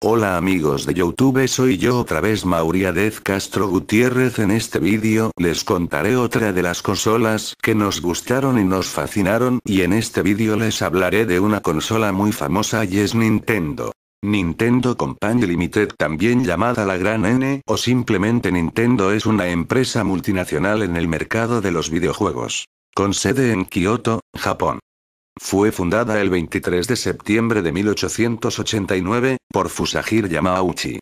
Hola amigos de YouTube, soy yo otra vez Mauriadez Castro Gutiérrez. En este vídeo les contaré otra de las consolas que nos gustaron y nos fascinaron, y en este vídeo les hablaré de una consola muy famosa y es Nintendo. Nintendo Company Limited, también llamada la Gran N o simplemente Nintendo, es una empresa multinacional en el mercado de los videojuegos, con sede en Kioto, Japón. Fue fundada el 23 de septiembre de 1889, por Fusajiro Yamauchi.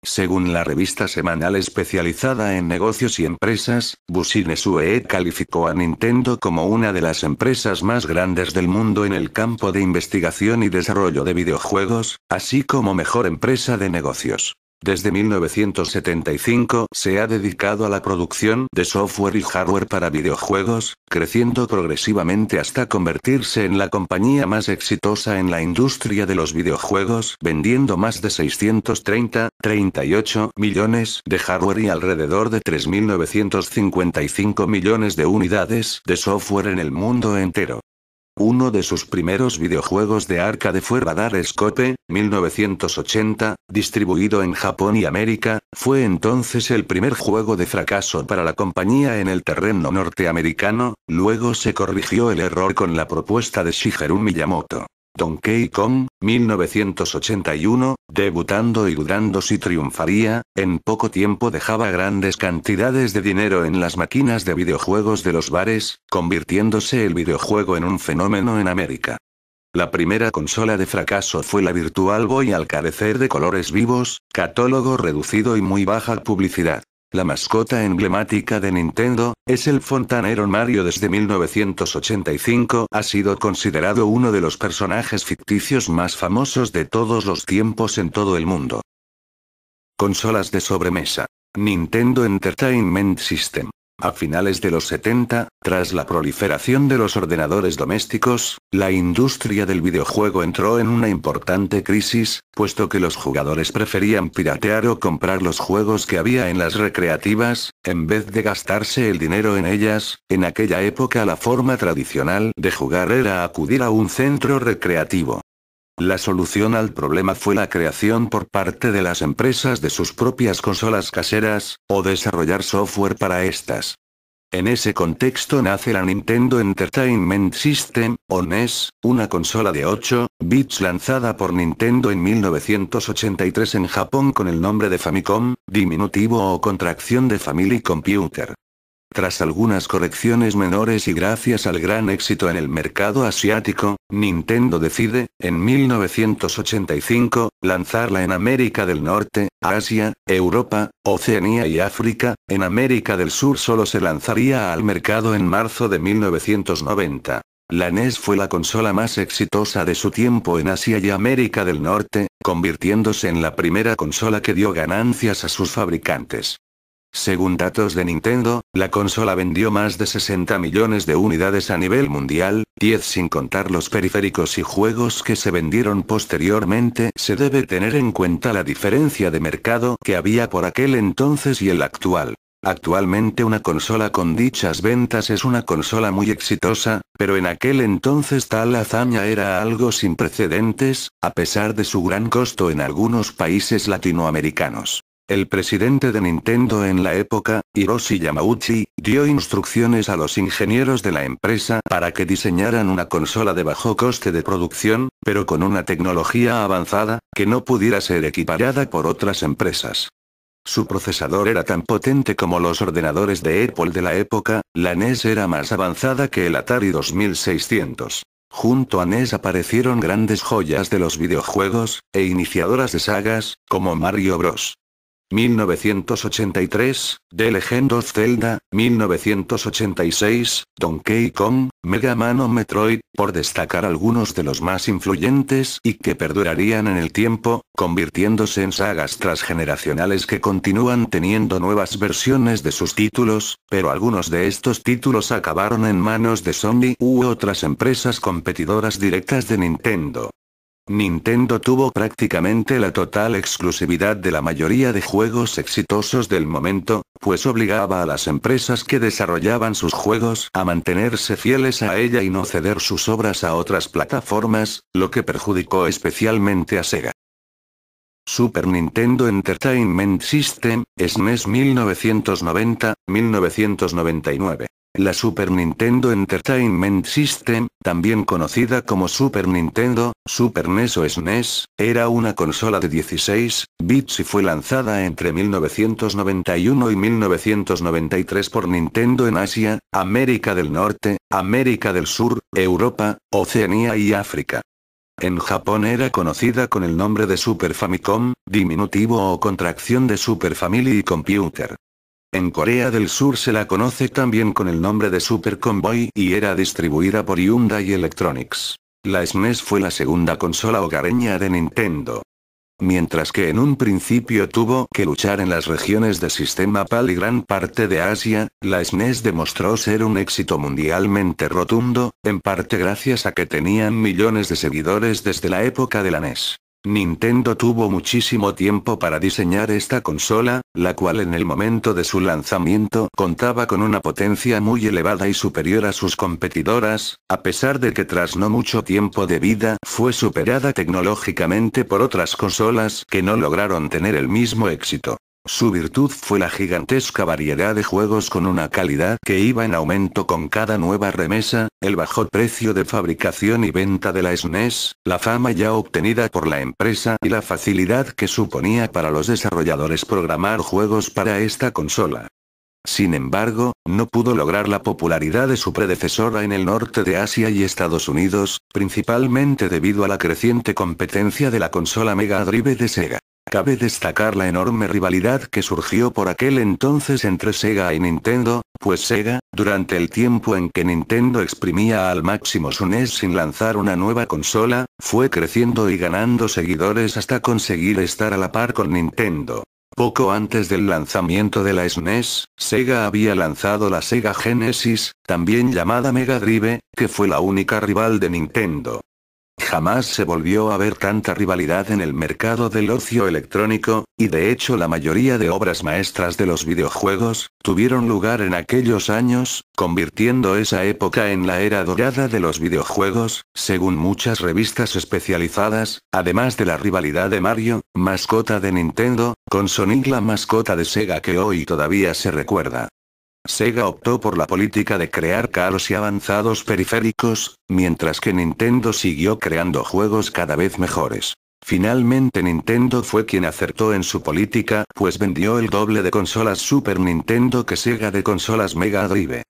Según la revista semanal especializada en negocios y empresas, Business Week calificó a Nintendo como una de las empresas más grandes del mundo en el campo de investigación y desarrollo de videojuegos, así como mejor empresa de negocios. Desde 1975 se ha dedicado a la producción de software y hardware para videojuegos, creciendo progresivamente hasta convertirse en la compañía más exitosa en la industria de los videojuegos, vendiendo más de 638 millones de hardware y alrededor de 3.955 millones de unidades de software en el mundo entero. Uno de sus primeros videojuegos de arcade fue Radar Scope, 1980, distribuido en Japón y América. Fue entonces el primer juego de fracaso para la compañía en el terreno norteamericano. Luego se corrigió el error con la propuesta de Shigeru Miyamoto. Donkey Kong, 1981, debutando y dudando si triunfaría, en poco tiempo dejaba grandes cantidades de dinero en las máquinas de videojuegos de los bares, convirtiéndose el videojuego en un fenómeno en América. La primera consola de fracaso fue la Virtual Boy, al carecer de colores vivos, catálogo reducido y muy baja publicidad. La mascota emblemática de Nintendo es el fontanero Mario. Desde 1985 ha sido considerado uno de los personajes ficticios más famosos de todos los tiempos en todo el mundo. Consolas de sobremesa. Nintendo Entertainment System. A finales de los 70, tras la proliferación de los ordenadores domésticos, la industria del videojuego entró en una importante crisis, puesto que los jugadores preferían piratear o comprar los juegos que había en las recreativas, en vez de gastarse el dinero en ellas. En aquella época la forma tradicional de jugar era acudir a un centro recreativo. La solución al problema fue la creación por parte de las empresas de sus propias consolas caseras, o desarrollar software para estas. En ese contexto nace la Nintendo Entertainment System, o NES, una consola de 8 bits lanzada por Nintendo en 1983 en Japón con el nombre de Famicom, diminutivo o contracción de Family Computer. Tras algunas correcciones menores y gracias al gran éxito en el mercado asiático, Nintendo decide, en 1985, lanzarla en América del Norte, Asia, Europa, Oceanía y África. En América del Sur solo se lanzaría al mercado en marzo de 1990. La NES fue la consola más exitosa de su tiempo en Asia y América del Norte, convirtiéndose en la primera consola que dio ganancias a sus fabricantes. Según datos de Nintendo, la consola vendió más de 60 millones de unidades a nivel mundial, 10 sin contar los periféricos y juegos que se vendieron posteriormente. Se debe tener en cuenta la diferencia de mercado que había por aquel entonces y el actual. Actualmente una consola con dichas ventas es una consola muy exitosa, pero en aquel entonces tal hazaña era algo sin precedentes, a pesar de su gran costo en algunos países latinoamericanos. El presidente de Nintendo en la época, Hiroshi Yamauchi, dio instrucciones a los ingenieros de la empresa para que diseñaran una consola de bajo coste de producción, pero con una tecnología avanzada, que no pudiera ser equiparada por otras empresas. Su procesador era tan potente como los ordenadores de Apple de la época. La NES era más avanzada que el Atari 2600. Junto a NES aparecieron grandes joyas de los videojuegos, e iniciadoras de sagas, como Mario Bros. 1983, The Legend of Zelda, 1986, Donkey Kong, Mega Man o Metroid, por destacar algunos de los más influyentes y que perdurarían en el tiempo, convirtiéndose en sagas transgeneracionales que continúan teniendo nuevas versiones de sus títulos, pero algunos de estos títulos acabaron en manos de Sony u otras empresas competidoras directas de Nintendo. Nintendo tuvo prácticamente la total exclusividad de la mayoría de juegos exitosos del momento, pues obligaba a las empresas que desarrollaban sus juegos a mantenerse fieles a ella y no ceder sus obras a otras plataformas, lo que perjudicó especialmente a Sega. Super Nintendo Entertainment System, SNES 1990-1999. La Super Nintendo Entertainment System, también conocida como Super Nintendo, Super NES o SNES, era una consola de 16 bits y fue lanzada entre 1991 y 1993 por Nintendo en Asia, América del Norte, América del Sur, Europa, Oceanía y África. En Japón era conocida con el nombre de Super Famicom, diminutivo o contracción de Super Family Computer. En Corea del Sur se la conoce también con el nombre de Super Convoy y era distribuida por Hyundai Electronics. La SNES fue la segunda consola hogareña de Nintendo. Mientras que en un principio tuvo que luchar en las regiones de Sistema PAL y gran parte de Asia, la SNES demostró ser un éxito mundialmente rotundo, en parte gracias a que tenían millones de seguidores desde la época de la NES. Nintendo tuvo muchísimo tiempo para diseñar esta consola, la cual en el momento de su lanzamiento contaba con una potencia muy elevada y superior a sus competidoras, a pesar de que tras no mucho tiempo de vida fue superada tecnológicamente por otras consolas que no lograron tener el mismo éxito. Su virtud fue la gigantesca variedad de juegos con una calidad que iba en aumento con cada nueva remesa, el bajo precio de fabricación y venta de la SNES, la fama ya obtenida por la empresa y la facilidad que suponía para los desarrolladores programar juegos para esta consola. Sin embargo, no pudo lograr la popularidad de su predecesora en el norte de Asia y Estados Unidos, principalmente debido a la creciente competencia de la consola Mega Drive de Sega. Cabe destacar la enorme rivalidad que surgió por aquel entonces entre Sega y Nintendo, pues Sega, durante el tiempo en que Nintendo exprimía al máximo su NES sin lanzar una nueva consola, fue creciendo y ganando seguidores hasta conseguir estar a la par con Nintendo. Poco antes del lanzamiento de la SNES, Sega había lanzado la Sega Genesis, también llamada Mega Drive, que fue la única rival de Nintendo. Jamás se volvió a ver tanta rivalidad en el mercado del ocio electrónico, y de hecho la mayoría de obras maestras de los videojuegos, tuvieron lugar en aquellos años, convirtiendo esa época en la era dorada de los videojuegos, según muchas revistas especializadas, además de la rivalidad de Mario, mascota de Nintendo, con Sonic la mascota de Sega que hoy todavía se recuerda. Sega optó por la política de crear caros y avanzados periféricos, mientras que Nintendo siguió creando juegos cada vez mejores. Finalmente Nintendo fue quien acertó en su política, pues vendió el doble de consolas Super Nintendo que Sega de consolas Mega Drive.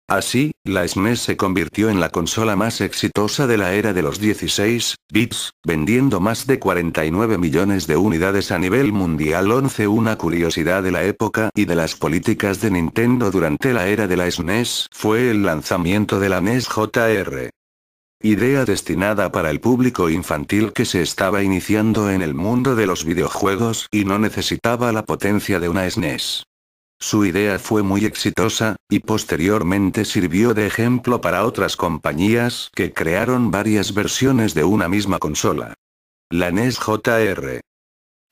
Así, la SNES se convirtió en la consola más exitosa de la era de los 16 bits, vendiendo más de 49 millones de unidades a nivel mundial. Una curiosidad de la época y de las políticas de Nintendo durante la era de la SNES fue el lanzamiento de la NES JR. Idea destinada para el público infantil que se estaba iniciando en el mundo de los videojuegos y no necesitaba la potencia de una SNES. Su idea fue muy exitosa, y posteriormente sirvió de ejemplo para otras compañías que crearon varias versiones de una misma consola. La NES JR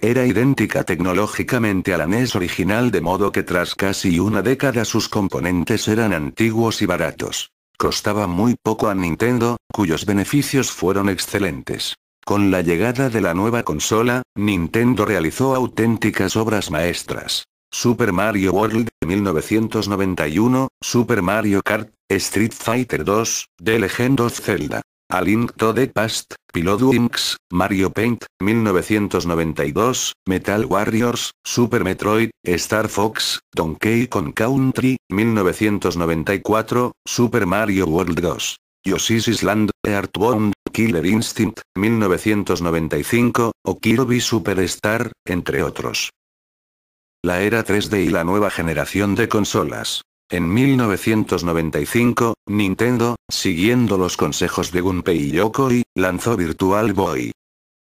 era idéntica tecnológicamente a la NES original, de modo que tras casi una década sus componentes eran antiguos y baratos. Costaba muy poco a Nintendo, cuyos beneficios fueron excelentes. Con la llegada de la nueva consola, Nintendo realizó auténticas obras maestras. Super Mario World, 1991, Super Mario Kart, Street Fighter 2, The Legend of Zelda, A Link to the Past, Pilotwings, Mario Paint, 1992, Metal Warriors, Super Metroid, Star Fox, Donkey Kong Country, 1994, Super Mario World 2. Yoshi's Island, Earthbound, Killer Instinct, 1995, o Kirby Superstar, entre otros. La era 3D y la nueva generación de consolas. En 1995, Nintendo, siguiendo los consejos de Gunpei Yokoi, lanzó Virtual Boy.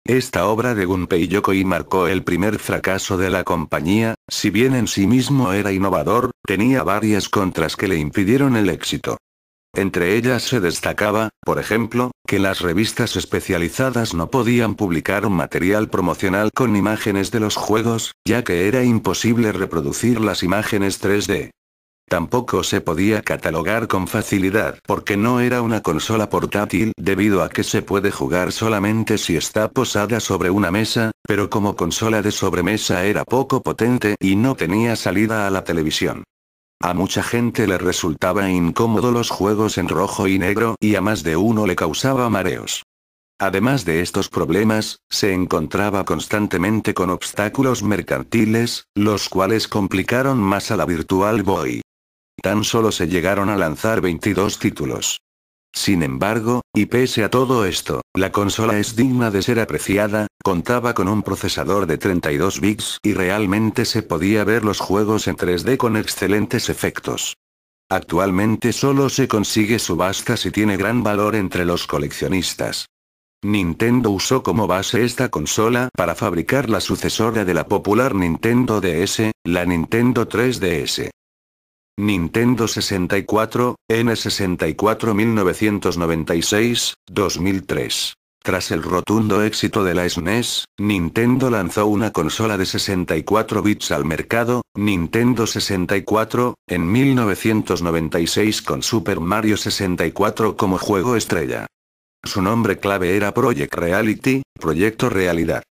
Esta obra de Gunpei Yokoi marcó el primer fracaso de la compañía, si bien en sí mismo era innovador, tenía varias contras que le impidieron el éxito. Entre ellas se destacaba, por ejemplo, que las revistas especializadas no podían publicar material promocional con imágenes de los juegos, ya que era imposible reproducir las imágenes 3D. Tampoco se podía catalogar con facilidad porque no era una consola portátil debido a que se puede jugar solamente si está posada sobre una mesa, pero como consola de sobremesa era poco potente y no tenía salida a la televisión. A mucha gente le resultaba incómodo los juegos en rojo y negro y a más de uno le causaba mareos. Además de estos problemas, se encontraba constantemente con obstáculos mercantiles, los cuales complicaron más a la Virtual Boy. Tan solo se llegaron a lanzar 22 títulos. Sin embargo, y pese a todo esto, la consola es digna de ser apreciada, contaba con un procesador de 32 bits y realmente se podía ver los juegos en 3D con excelentes efectos. Actualmente solo se consigue subastas y tiene gran valor entre los coleccionistas. Nintendo usó como base esta consola para fabricar la sucesora de la popular Nintendo DS, la Nintendo 3DS. Nintendo 64, N64 1996-2003. Tras el rotundo éxito de la SNES, Nintendo lanzó una consola de 64 bits al mercado, Nintendo 64, en 1996 con Super Mario 64 como juego estrella. Su nombre clave era Project Reality, Proyecto Realidad.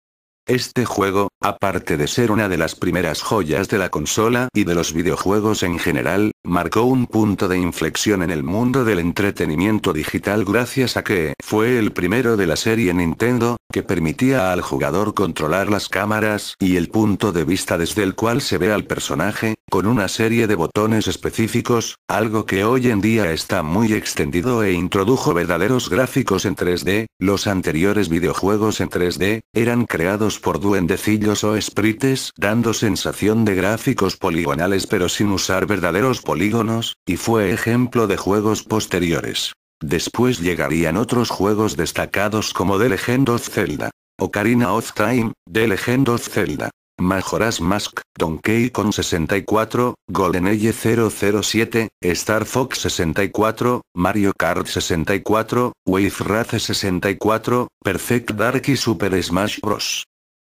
Este juego, aparte de ser una de las primeras joyas de la consola y de los videojuegos en general, marcó un punto de inflexión en el mundo del entretenimiento digital gracias a que fue el primero de la serie Nintendo, que permitía al jugador controlar las cámaras y el punto de vista desde el cual se ve al personaje, con una serie de botones específicos, algo que hoy en día está muy extendido e introdujo verdaderos gráficos en 3D, los anteriores videojuegos en 3D, eran creados por duendecillos o sprites, dando sensación de gráficos poligonales pero sin usar verdaderos polígonos, y fue ejemplo de juegos posteriores. Después llegarían otros juegos destacados como The Legend of Zelda, Ocarina of Time, The Legend of Zelda, Majora's Mask, Donkey Kong 64, GoldenEye 007, Star Fox 64, Mario Kart 64, Wave Race 64, Perfect Dark y Super Smash Bros.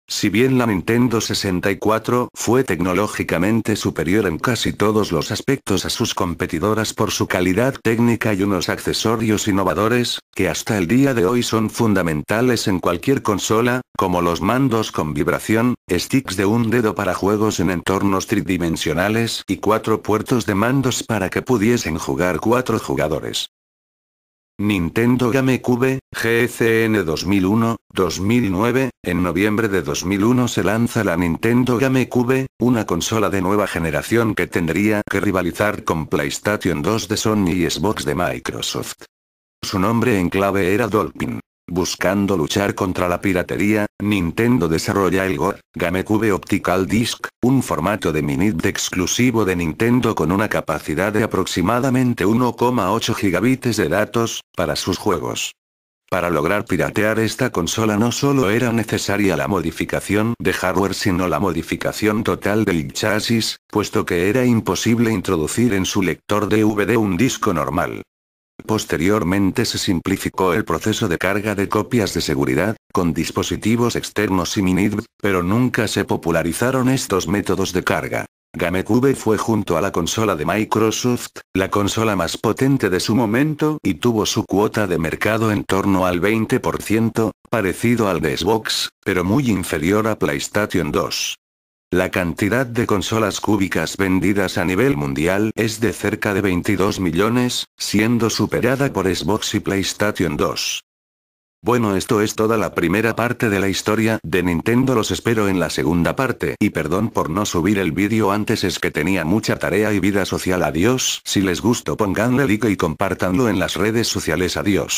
Si bien la Nintendo 64 fue tecnológicamente superior en casi todos los aspectos a sus competidoras por su calidad técnica y unos accesorios innovadores, que hasta el día de hoy son fundamentales en cualquier consola, como los mandos con vibración, sticks de un dedo para juegos en entornos tridimensionales y 4 puertos de mandos para que pudiesen jugar 4 jugadores. Nintendo GameCube, GCN 2001-2009, en noviembre de 2001 se lanza la Nintendo GameCube, una consola de nueva generación que tendría que rivalizar con PlayStation 2 de Sony y Xbox de Microsoft. Su nombre en clave era Dolphin. Buscando luchar contra la piratería, Nintendo desarrolla el GameCube Optical Disc, un formato de mini-DVD exclusivo de Nintendo con una capacidad de aproximadamente 1,8 gigabytes de datos, para sus juegos. Para lograr piratear esta consola no solo era necesaria la modificación de hardware sino la modificación total del chasis, puesto que era imposible introducir en su lector DVD un disco normal. Posteriormente se simplificó el proceso de carga de copias de seguridad, con dispositivos externos y mini-DVD, pero nunca se popularizaron estos métodos de carga. GameCube fue junto a la consola de Microsoft, la consola más potente de su momento y tuvo su cuota de mercado en torno al 20%, parecido al de Xbox, pero muy inferior a PlayStation 2. La cantidad de consolas cúbicas vendidas a nivel mundial es de cerca de 22 millones, siendo superada por Xbox y PlayStation 2. Bueno, esto es toda la primera parte de la historia de Nintendo. Los espero en la segunda parte y perdón por no subir el vídeo antes, es que tenía mucha tarea y vida social. Adiós, si les gustó pónganle like y compártanlo en las redes sociales. Adiós.